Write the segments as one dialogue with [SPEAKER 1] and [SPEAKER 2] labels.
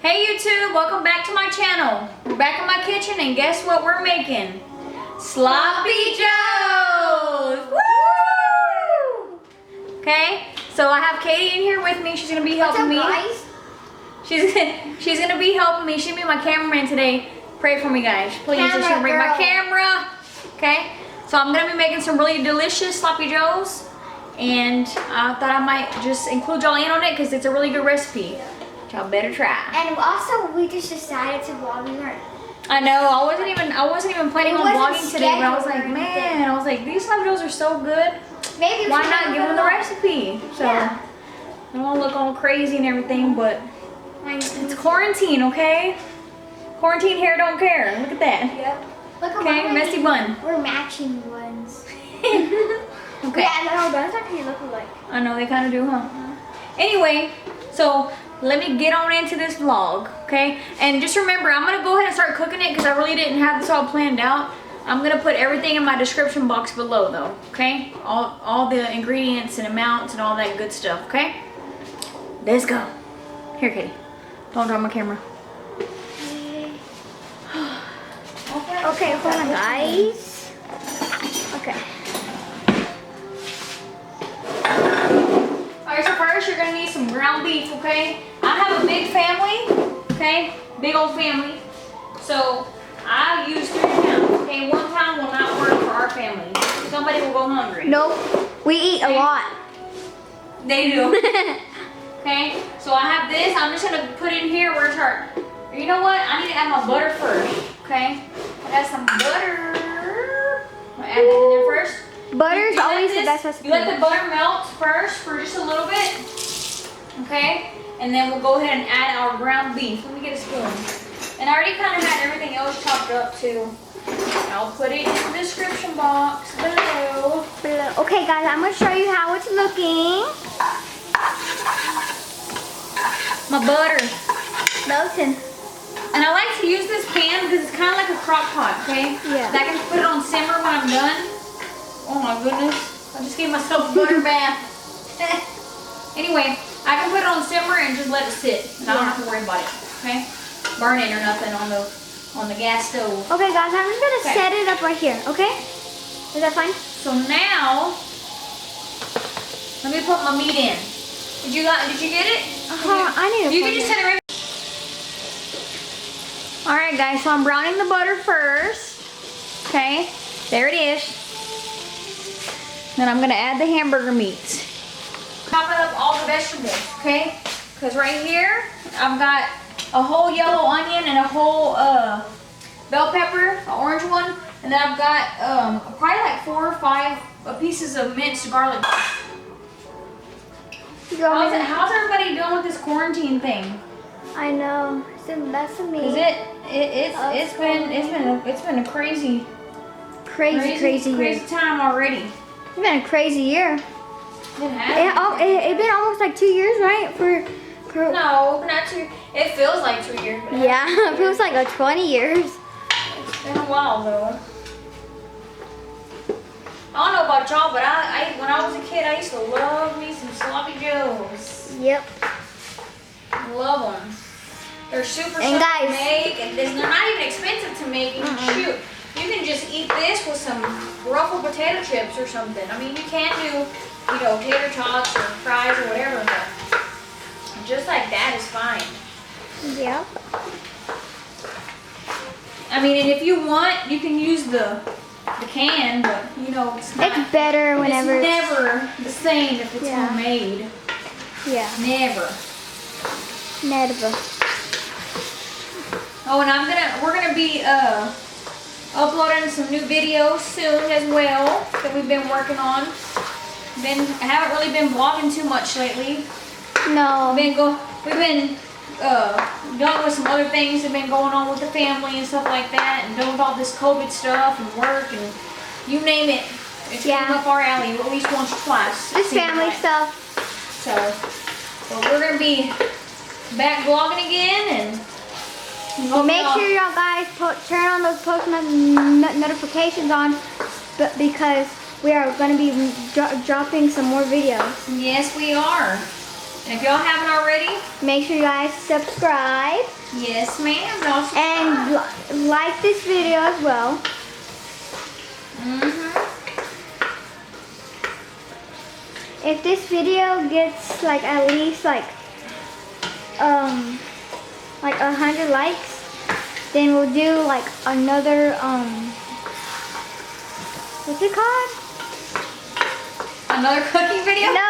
[SPEAKER 1] Hey YouTube, welcome back to my channel. We're back in my kitchen and guess what we're making? Sloppy Joes! Woo! Okay, so I have Katie in here with me. She's gonna be helping me.
[SPEAKER 2] Guys?
[SPEAKER 1] She's gonna be helping me. She's gonna be my cameraman today. Pray for me, guys. Please, so she can bring my camera. Okay, so I'm gonna be making some really delicious Sloppy Joes. And I thought I might just include y'all in on it because it's a really good recipe. Y'all better try.
[SPEAKER 2] And also, we just decided to vlog.
[SPEAKER 1] I know. I wasn't even planning on vlogging today, but I was like, man, these Sloppy Joes are so good.
[SPEAKER 2] Maybe
[SPEAKER 1] why not give them the recipe? So
[SPEAKER 2] yeah.
[SPEAKER 1] I don't want to look all crazy and everything, but it's quarantine, okay? Quarantine hair don't care. Look at that.
[SPEAKER 2] Yep. Look at
[SPEAKER 1] okay, messy bun.
[SPEAKER 2] We're matching ones.
[SPEAKER 1] Okay.
[SPEAKER 2] Yeah, and our buns actually look alike.
[SPEAKER 1] I know they kind of do, huh? Anyway, so let me get on into this vlog, okay? And just remember, I'm gonna go ahead and start cooking it because I really didn't have this all planned out. I'm gonna put everything in my description box below, though, okay? All the ingredients and amounts and all that good stuff, okay? Let's go. Here, Katie. Don't drop my camera.
[SPEAKER 2] Okay, hold on, guys. Okay.
[SPEAKER 1] Alright, so first you're gonna need some ground beef, okay? I have a big family, okay? Big old family. So I use 3 pounds, okay? 1 pound will not work for our family. Somebody will go hungry.
[SPEAKER 2] Nope. We eat a lot.
[SPEAKER 1] They do. Okay, so I have this. I'm just gonna put in here where it's hard. You know what? I need to add my butter first, okay? I'll add some butter. I'll add that in there first.
[SPEAKER 2] Butter's always the best recipe.
[SPEAKER 1] You let the butter melt first for just a little bit, okay? And then we'll go ahead and add our ground beef. Let me get a spoon. And I already kind of had everything else chopped up too. I'll put it in the description box below.
[SPEAKER 2] Okay guys, I'm going to show you how it's looking.
[SPEAKER 1] My butter.
[SPEAKER 2] Melting.
[SPEAKER 1] And I like to use this pan because it's kind of like a crock pot, okay?
[SPEAKER 2] Yeah.
[SPEAKER 1] I can put it on simmer when I'm done. Oh my goodness. I just gave myself a butter bath. Anyway, I can put it on simmer and just let it sit. And I don't have to worry about it, okay? Burn it or nothing on the gas stove.
[SPEAKER 2] Okay guys, I'm just going to set it up right here, okay? Is that fine?
[SPEAKER 1] So now, let me put my meat in. Did you get it?
[SPEAKER 2] I need to
[SPEAKER 1] You can just set it right. Alright guys, so I'm browning the butter first. Okay, there it is. Then I'm gonna add the hamburger meats. Chopping up all the vegetables, okay? Because right here, I've got a whole yellow onion and a whole bell pepper, an orange one. And then I've got probably like 4 or 5 pieces of minced garlic. How's everybody doing with this quarantine thing?
[SPEAKER 2] I know. It's the best of me.
[SPEAKER 1] Is it's been a crazy time already.
[SPEAKER 2] It's been a crazy year.
[SPEAKER 1] It has.
[SPEAKER 2] It's been almost like 2 years, right?
[SPEAKER 1] No, not 2. It feels like 2 years.
[SPEAKER 2] Yeah, it feels like 20 years.
[SPEAKER 1] It's been a while though. I don't know about y'all, but when I was a kid, I used to love me some Sloppy Joes.
[SPEAKER 2] Yep.
[SPEAKER 1] Love them. They're super
[SPEAKER 2] and
[SPEAKER 1] simple to make, and they're not even expensive to make. You can just eat this with some ruffled potato chips or something. I mean, you can do, tater tots or fries or whatever, but just like that is fine.
[SPEAKER 2] Yeah.
[SPEAKER 1] I mean, and if you want, you can use the can, but it's not.
[SPEAKER 2] It's better whenever.
[SPEAKER 1] It's never the same if it's homemade.
[SPEAKER 2] Yeah.
[SPEAKER 1] Never.
[SPEAKER 2] Never.
[SPEAKER 1] Oh, and we're gonna be uploading some new videos soon as well that we've been working on. I haven't really been vlogging too much lately.
[SPEAKER 2] No.
[SPEAKER 1] We've been dealing with some other things that have been going on with the family and stuff like that, and dealing with all this COVID stuff and work and you name it. It's came up our alley at least once or twice.
[SPEAKER 2] This family stuff.
[SPEAKER 1] So we're gonna be back vlogging again, and
[SPEAKER 2] make sure y'all guys turn on those post notifications on, because we are going to be dropping some more videos.
[SPEAKER 1] Yes, we are. And if y'all haven't already,
[SPEAKER 2] make sure you guys subscribe.
[SPEAKER 1] Yes, ma'am. No,
[SPEAKER 2] and like this video as well. If this video gets like at least like 100 likes, then we'll do like another what's it called?
[SPEAKER 1] Another cooking video?
[SPEAKER 2] No,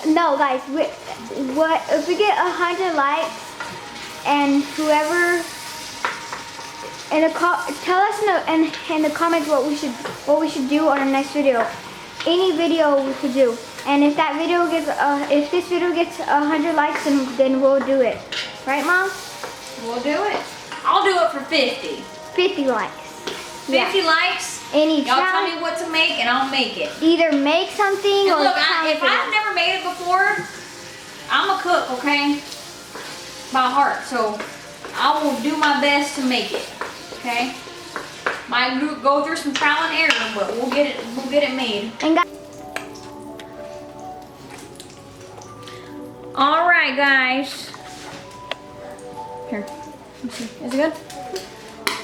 [SPEAKER 2] no, guys. What if we get 100 likes and whoever tell us in the comments what we should do on our next video. Any video we could do. And if that video gets if this video gets 100 likes, then we'll do it. Right, Mom?
[SPEAKER 1] We'll do it. I'll do it for 50.
[SPEAKER 2] 50 likes.
[SPEAKER 1] 50 likes. Y'all tell me what to make and I'll make it.
[SPEAKER 2] Either make something or
[SPEAKER 1] look, if I've never made it before, I'm a cook, okay? By heart, so I will do my best to make it, okay? Might go through some trial and error, but we'll get it made.
[SPEAKER 2] And
[SPEAKER 1] all right, guys. Here, let's see. Is it good?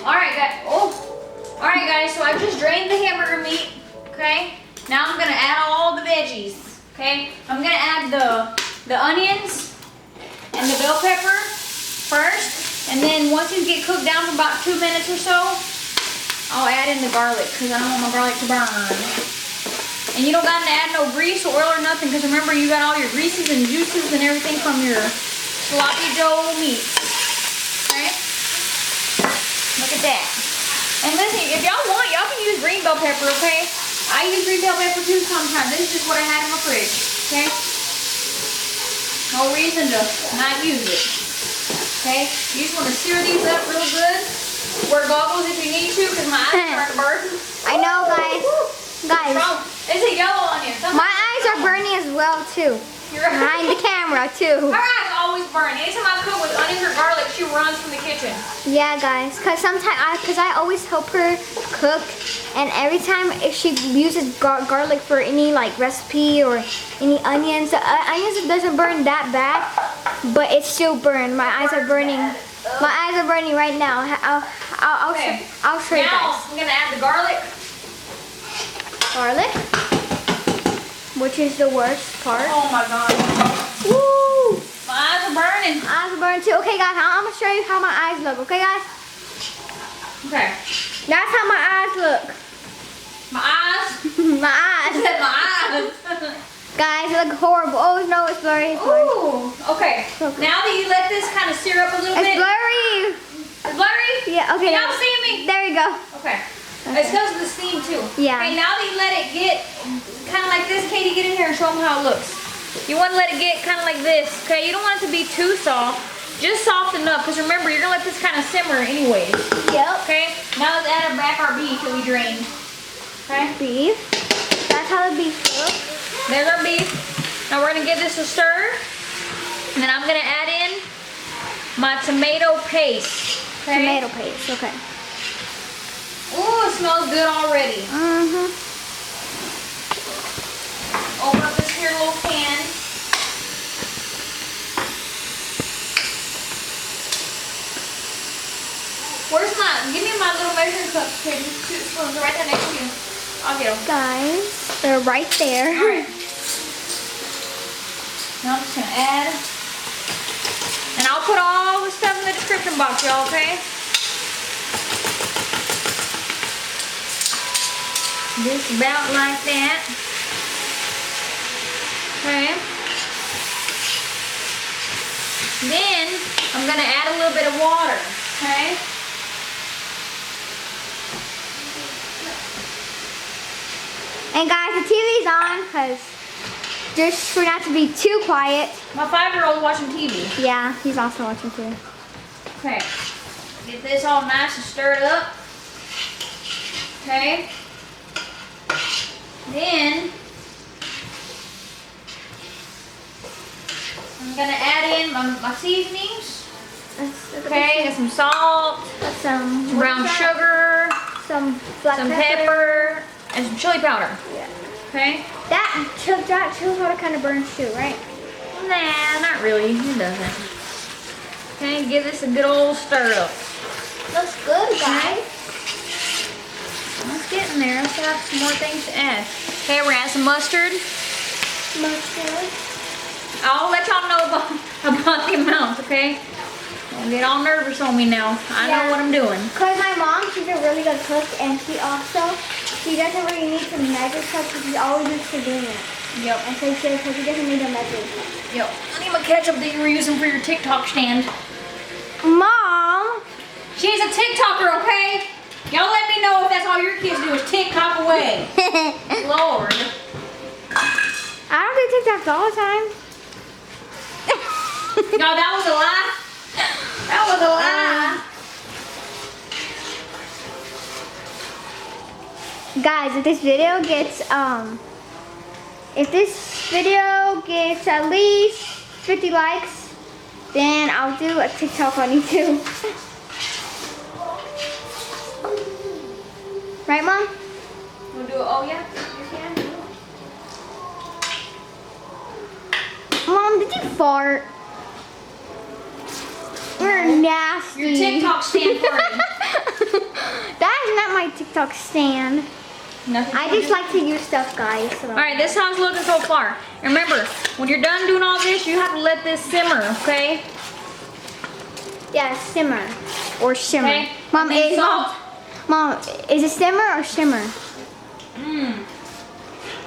[SPEAKER 1] All right, guys. All right, guys. So I just drained the hamburger meat. Okay. Now I'm gonna add all the veggies. Okay. I'm gonna add the onions and the bell pepper first, and then once these get cooked down for about 2 minutes or so, I'll add in the garlic because I don't want my garlic to burn. And you don't got to add no grease or oil or nothing because remember you got all your greases and juices and everything from your sloppy Joe meat. Okay? Look at that. And listen, if y'all want, y'all can use green bell pepper, okay? I use green bell pepper too sometimes. This is just what I had in my fridge, okay? No reason to not use it. Okay? You just want to sear these up real good. Wear goggles if you need to because my eyes are starting to burn.
[SPEAKER 2] I know, guys. Guys.
[SPEAKER 1] It's a yellow onion.
[SPEAKER 2] My eyes are burning as well too.
[SPEAKER 1] You're
[SPEAKER 2] behind the camera too.
[SPEAKER 1] Her eyes always burn. Anytime I cook with onions or garlic, she runs from the kitchen.
[SPEAKER 2] Yeah, guys. Cause I always help her cook, and every time if she uses garlic for any like recipe or any onions, onions doesn't burn that bad, but it's still burned. My eyes are burning. My eyes are burning right now. I'll show you
[SPEAKER 1] now,
[SPEAKER 2] guys.
[SPEAKER 1] I'm gonna add the garlic.
[SPEAKER 2] Garlic, which is the worst part.
[SPEAKER 1] Oh my god.
[SPEAKER 2] Woo!
[SPEAKER 1] My eyes are burning.
[SPEAKER 2] My eyes are burning too. Okay, guys, I'm gonna show you how my eyes look. Okay, guys.
[SPEAKER 1] Okay.
[SPEAKER 2] That's how my eyes look.
[SPEAKER 1] My eyes.
[SPEAKER 2] My eyes.
[SPEAKER 1] I said my eyes.
[SPEAKER 2] Guys, it look horrible. Oh no, it's blurry. It's blurry.
[SPEAKER 1] Ooh. Okay. Now that you let this kind of sear up a little
[SPEAKER 2] It's
[SPEAKER 1] bit.
[SPEAKER 2] blurry.
[SPEAKER 1] It's blurry?
[SPEAKER 2] Yeah. Okay.
[SPEAKER 1] Y'all see me?
[SPEAKER 2] There we go.
[SPEAKER 1] Okay. It's because of the steam too.
[SPEAKER 2] Yeah.
[SPEAKER 1] Okay, now that you let it get kind of like this, Katie, get in here and show them how it looks. You want to let it get kind of like this, okay? You don't want it to be too soft. Just soft enough, because remember, you're going to let this kind of simmer anyways.
[SPEAKER 2] Yep.
[SPEAKER 1] Okay? Now let's add back our beef that we drained. Okay?
[SPEAKER 2] Beef. That's how the beef looks.
[SPEAKER 1] There's our beef. Now we're going to give this a stir. And then I'm going to add in my tomato paste. Okay?
[SPEAKER 2] Tomato paste, okay.
[SPEAKER 1] Ooh, it smells good already.
[SPEAKER 2] Mm-hmm.
[SPEAKER 1] Open up this here little can. Give me my little measuring cup, okay? Two spoons right there next to you. I'll get them.
[SPEAKER 2] Guys, they're right there.
[SPEAKER 1] Alright. Now I'm just gonna add. And I'll put all the stuff in the description box, y'all, okay? Just about like that. Okay. Then I'm gonna add a little bit of water, okay?
[SPEAKER 2] And guys, the TV's on because just for not to be too quiet.
[SPEAKER 1] My 5-year-old watching TV.
[SPEAKER 2] Yeah, he's also watching too.
[SPEAKER 1] Okay. Get this all nice and stirred up. Okay. Then I'm gonna add in my seasonings. Okay, got some salt,
[SPEAKER 2] some
[SPEAKER 1] brown sugar,
[SPEAKER 2] some black
[SPEAKER 1] pepper, and some chili powder.
[SPEAKER 2] Yeah.
[SPEAKER 1] Okay.
[SPEAKER 2] That chili powder kind of burns too, right?
[SPEAKER 1] Nah, not really. It doesn't. Okay, give this a good old stir up.
[SPEAKER 2] Looks good, guys.
[SPEAKER 1] Let's get in there. Let's have some more things to add. Okay, we're gonna add some mustard.
[SPEAKER 2] Mustard.
[SPEAKER 1] I'll let y'all know about the amounts, okay? Don't get all nervous on me now. I know what I'm doing.
[SPEAKER 2] Because my mom, she's a really good cook, and she doesn't really need to measure stuff because she's always used to doing it.
[SPEAKER 1] Yep.
[SPEAKER 2] And so she doesn't need to measure stuff.
[SPEAKER 1] Yep. I need my ketchup that you were using for your TikTok stand.
[SPEAKER 2] Mom!
[SPEAKER 1] She's a TikToker, okay? Y'all let me know if that's all your kids do is TikTok away. Lord.
[SPEAKER 2] I don't do TikToks all the time.
[SPEAKER 1] No, that was a lie. That was a lie.
[SPEAKER 2] Guys, if this video gets at least 50 likes, then I'll do a TikTok on you too. Right, Mom?
[SPEAKER 1] We'll do it. Oh, yeah. You can.
[SPEAKER 2] Mom, did you fart? You're nasty.
[SPEAKER 1] Your TikTok stand farted.
[SPEAKER 2] That is not my TikTok stand.
[SPEAKER 1] Nothing.
[SPEAKER 2] I just like to use stuff, guys. So.
[SPEAKER 1] All right, this is how it's looking so far. And remember, when you're done doing all this, you have to let this simmer, okay?
[SPEAKER 2] Yeah, simmer or shimmer.
[SPEAKER 1] Okay.
[SPEAKER 2] Mom,
[SPEAKER 1] And salt.
[SPEAKER 2] Mom, is it simmer or shimmer?
[SPEAKER 1] Mmm.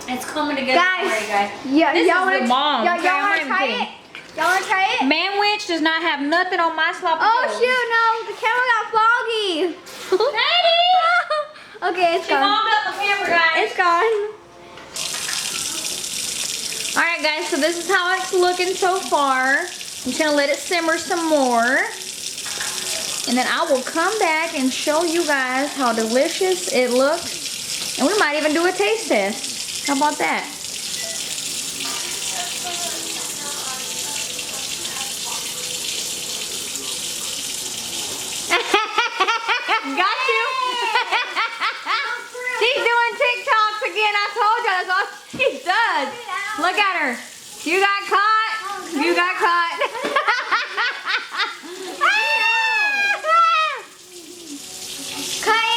[SPEAKER 1] It's coming together
[SPEAKER 2] Guys,
[SPEAKER 1] already, guys.
[SPEAKER 2] Yeah,
[SPEAKER 1] This
[SPEAKER 2] y'all
[SPEAKER 1] is the bomb.
[SPEAKER 2] Y'all
[SPEAKER 1] Okay, I'm
[SPEAKER 2] wanna
[SPEAKER 1] not
[SPEAKER 2] try
[SPEAKER 1] even
[SPEAKER 2] it? Y'all wanna try it?
[SPEAKER 1] Manwich does not have nothing on my sloppy
[SPEAKER 2] Oh
[SPEAKER 1] joes.
[SPEAKER 2] shoot, no, the camera got foggy.
[SPEAKER 1] Katie!
[SPEAKER 2] Okay, it's
[SPEAKER 1] She
[SPEAKER 2] gone.
[SPEAKER 1] fogged up the camera, guys.
[SPEAKER 2] It's gone.
[SPEAKER 1] Alright, guys, so this is how it's looking so far. I'm just gonna let it simmer some more. And then I will come back and show you guys how delicious it looks. And we might even do a taste test. How about that? Got you? She's doing TikToks again. I told you that's all she does. Look at her. You got caught. You got caught.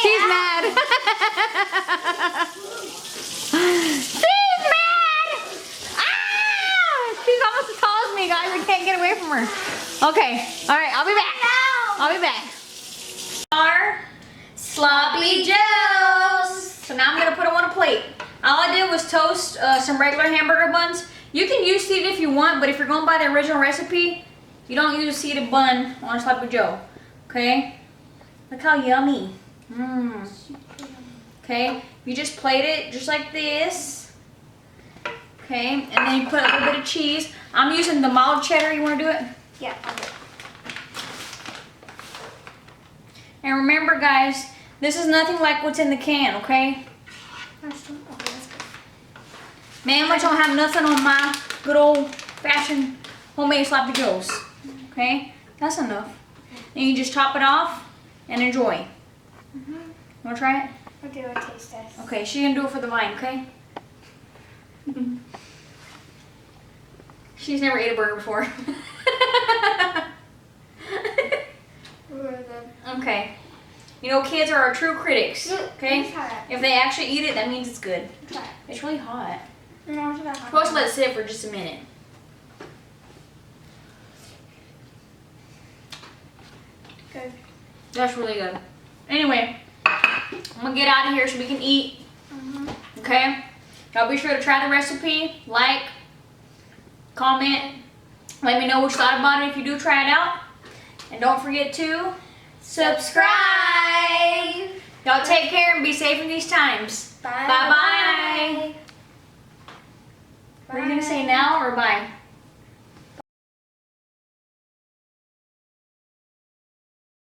[SPEAKER 1] She's mad. She's mad. Ah! She's almost as tall as me, guys. I can't get away from her. Okay. All right. I'll be back. I'll be back. Our sloppy joes. So now I'm gonna put them on a plate. All I did was toast some regular hamburger buns. You can use seeded if you want, but if you're going by the original recipe, you don't use a seeded bun on a sloppy joe. Okay? Look how yummy. Mmm. Okay? You just plate it just like this. Okay? And then you put a little bit of cheese. I'm using the mild cheddar. You want to do it?
[SPEAKER 2] Yeah, I'll do it.
[SPEAKER 1] And remember, guys, this is nothing like what's in the can, okay?
[SPEAKER 2] That's good. Okay, that's good.
[SPEAKER 1] Man, I don't have nothing on my good old-fashioned homemade sloppy joes. Okay? That's enough. And you just top it off and enjoy. Want to try it?
[SPEAKER 2] I'll do a taste test.
[SPEAKER 1] Okay, she's going to do it for the vine, okay? She's never ate a burger before.
[SPEAKER 2] Really good.
[SPEAKER 1] Okay. You know, kids are our true critics, okay?
[SPEAKER 2] Let's try it.
[SPEAKER 1] If they actually eat it, that means it's good.
[SPEAKER 2] Try it.
[SPEAKER 1] It's really hot.
[SPEAKER 2] No, it's not
[SPEAKER 1] We're
[SPEAKER 2] hot.
[SPEAKER 1] supposed to let it sit for just a minute.
[SPEAKER 2] Good.
[SPEAKER 1] That's really good. Anyway, I'm gonna get out of here so we can eat. Okay? Y'all be sure to try the recipe, like, comment, let me know what you thought about it if you do try it out. And don't forget to subscribe. Y'all take care and be safe in these times.
[SPEAKER 2] Bye.
[SPEAKER 1] Bye-bye. What are you gonna say now or bye?